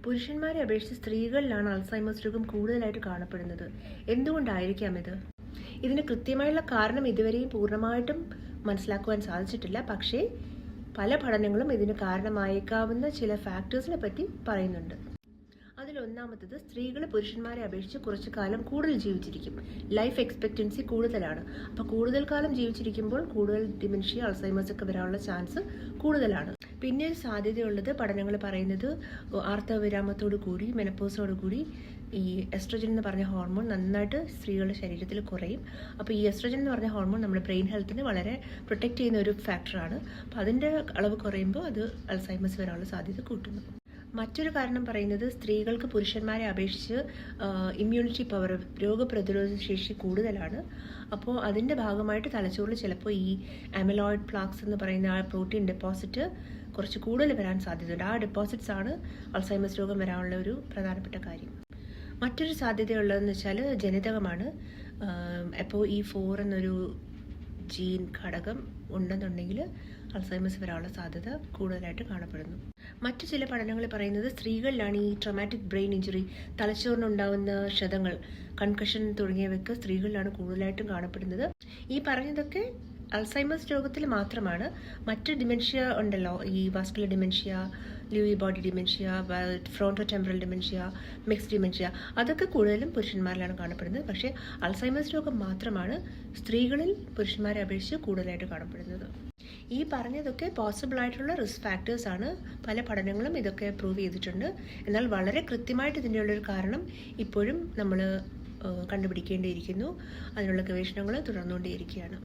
പുരുഷന്മാരെ അപേക്ഷിച്ച് സ്ത്രീകളിലാണ് അൾസൈമേഴ്സ് രോഗം കൂടുതലായിട്ട് കാണപ്പെടുന്നത്. എന്തുകൊണ്ടായിരിക്കാം ഇത്? ഇതിന് കൃത്യമായുള്ള കാരണം ഇതുവരെയും പൂർണ്ണമായിട്ടും മനസ്സിലാക്കുവാൻ സാധിച്ചിട്ടില്ല. പക്ഷേ പല പഠനങ്ങളും ഇതിന് കാരണമായേക്കാവുന്ന ചില ഫാക്ടേഴ്സിനെ പറ്റി പറയുന്നുണ്ട്. അതിലൊന്നാമത്തത്, സ്ത്രീകൾ പുരുഷന്മാരെ അപേക്ഷിച്ച് കുറച്ചു കാലം കൂടുതൽ ജീവിച്ചിരിക്കും. ലൈഫ് എക്സ്പെക്റ്റൻസി കൂടുതലാണ്. അപ്പോൾ കൂടുതൽ കാലം ജീവിച്ചിരിക്കുമ്പോൾ കൂടുതൽ ഡിമെൻഷ്യ, അൾസൈമേഴ്സ് ഒക്കെ വരാനുള്ള ചാൻസ് കൂടുതലാണ്. പിന്നെ ഒരു സാധ്യതയുള്ളത്, പഠനങ്ങൾ പറയുന്നത്, ആർത്തവവിരാമത്തോടു കൂടി, മെനപ്പോസോടു കൂടി ഈ എസ്ട്രോജൻ എന്ന് പറഞ്ഞ ഹോർമോൺ നന്നായിട്ട് സ്ത്രീകളുടെ ശരീരത്തിൽ കുറയും. അപ്പോൾ ഈ എസ്ട്രോജൻ എന്ന് പറഞ്ഞ ഹോർമോൺ നമ്മുടെ ബ്രെയിൻ ഹെൽത്തിനെ വളരെ പ്രൊട്ടക്റ്റ് ചെയ്യുന്ന ഒരു ഫാക്ടറാണ്. അപ്പോൾ അതിൻ്റെ അളവ് കുറയുമ്പോൾ അത് അൾസൈമേഴ്സ് വരാനുള്ള സാധ്യത കൂട്ടുന്നു. മറ്റൊരു കാരണം പറയുന്നത്, സ്ത്രീകൾക്ക് പുരുഷന്മാരെ അപേക്ഷിച്ച് ഇമ്മ്യൂണിറ്റി പവർ, രോഗപ്രതിരോധ ശേഷി കൂടുതലാണ്. അപ്പോൾ അതിൻ്റെ ഭാഗമായിട്ട് തലച്ചോറിൽ ചിലപ്പോൾ ഈ അമലോയിഡ് പ്ലാക്സ് എന്ന് പറയുന്ന ആ പ്രോട്ടീൻ ഡെപ്പോസിറ്റ് കുറച്ച് കൂടുതൽ വരാൻ സാധ്യതയുണ്ട്. ആ ഡെപ്പോസിറ്റ്സ് ആണ് അൾസൈമേഴ്സ് രോഗം വരാനുള്ള ഒരു പ്രധാനപ്പെട്ട കാര്യം. മറ്റൊരു സാധ്യതയുള്ളതെന്ന് വെച്ചാൽ ജനിതകമാണ്. അപ്പോൾ ഈ 4 എന്നൊരു ജീൻ ഘടകം ഉണ്ടെന്നുണ്ടെങ്കിൽ അൾസൈമേഴ്സ് വരാനുള്ള സാധ്യത കൂടുതലായിട്ട് കാണപ്പെടുന്നു. മറ്റു ചില പഠനങ്ങൾ പറയുന്നത്, സ്ത്രീകളിലാണ് ഈ ട്രോമാറ്റിക് ബ്രെയിൻ ഇഞ്ചുറി, തലച്ചോറിനുണ്ടാകുന്ന ക്ഷതങ്ങൾ, കൺകഷൻ തുടങ്ങിയവയ്ക്ക് സ്ത്രീകളിലാണ് കൂടുതലായിട്ടും കാണപ്പെടുന്നത്. ഈ പറഞ്ഞതൊക്കെ അൾസൈമേഴ്സ് രോഗത്തിൽ മാത്രമാണ്. മറ്റ് ഡിമെൻഷ്യ ഉണ്ടല്ലോ, ഈ vascular dementia, Lewy body dementia, fronto temporal dementia, mixed dementia, അതൊക്കെ കൂടുതലും പുരുഷന്മാരിലാണ് കാണപ്പെടുന്നത്. പക്ഷേ അൾസൈമേഴ്സ് രോഗം മാത്രമാണ് സ്ത്രീകളിൽ പുരുഷന്മാരെ അപേക്ഷിച്ച് കൂടുതലായിട്ട് കാണപ്പെടുന്നത്. ഈ പറഞ്ഞതൊക്കെ പോസിബിൾ ആയിട്ടുള്ള റിസ്ക് ഫാക്ടേഴ്സ് ആണ്. പല പഠനങ്ങളും ഇതൊക്കെ പ്രൂവ് ചെയ്തിട്ടുണ്ട്. എന്നാൽ വളരെ കൃത്യമായിട്ട് ഇതിൻ്റെയുള്ളൊരു കാരണം ഇപ്പോഴും നമ്മൾ കണ്ടുപിടിക്കേണ്ടിയിരിക്കുന്നു. അതിനുള്ള ഗവേഷണങ്ങൾ തുടർന്നുകൊണ്ടേയിരിക്കുകയാണ്.